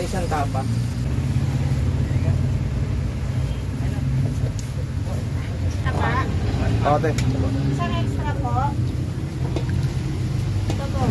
Isang tapa. Tapa? Ate. Isang extra po. Ito po.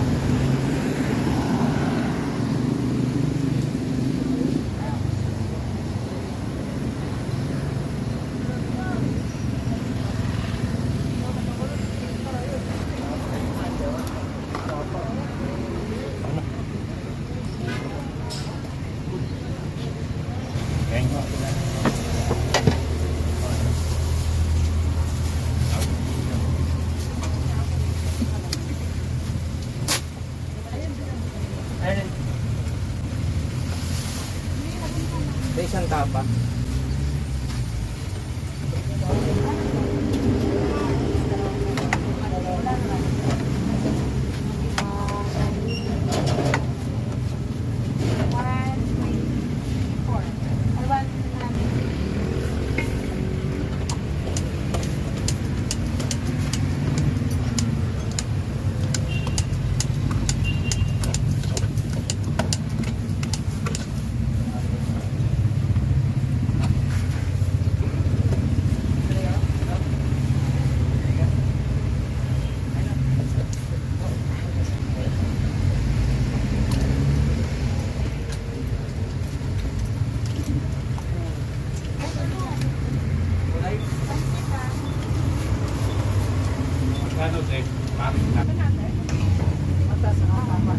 Isang tapa.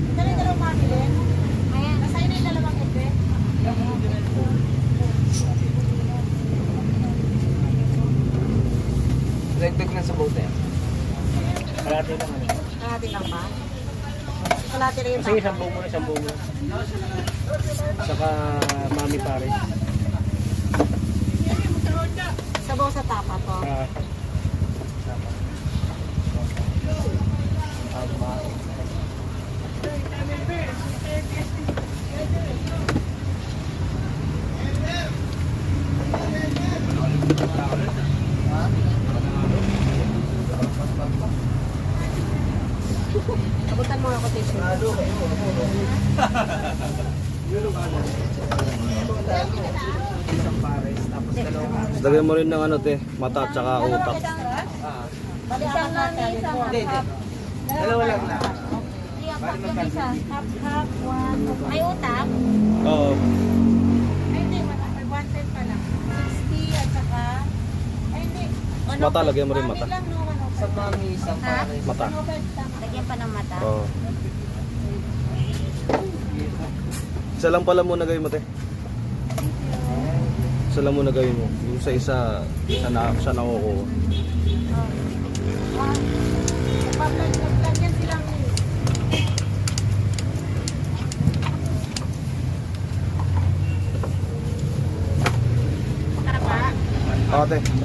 Ito na yung dalawang mabili. Ayan. Nasa'yo na yung dalawang ebe. Dagdag na sa bote. Kalate lang ano. Kalahati lang ba? Kalahati lang yung Sige, tapa. isang buo muna. Saka mami pare. Sabaw sa tapa po. Abutan mo ako tissue. Isang pares. Tapos dalawang. Lagyan mo rin ng ano te, mata at saka utak. Isang lang isang Hindi. Dalawa lang na. Half, one. May utak? Oo. Ay, hindi. May 110 pa lang. 60 at saka... Ay, hindi. Mata, lagyan mo rin mata. Lang, no, Sa mami, isang pares. Mata. Lagyan pa ng mata. Oo. Isa lang pala muna gawin mo te. Isa lang muna gawin mo. Yung sa isa siya nakukuha. Lagyan silang... Tapa? Ate.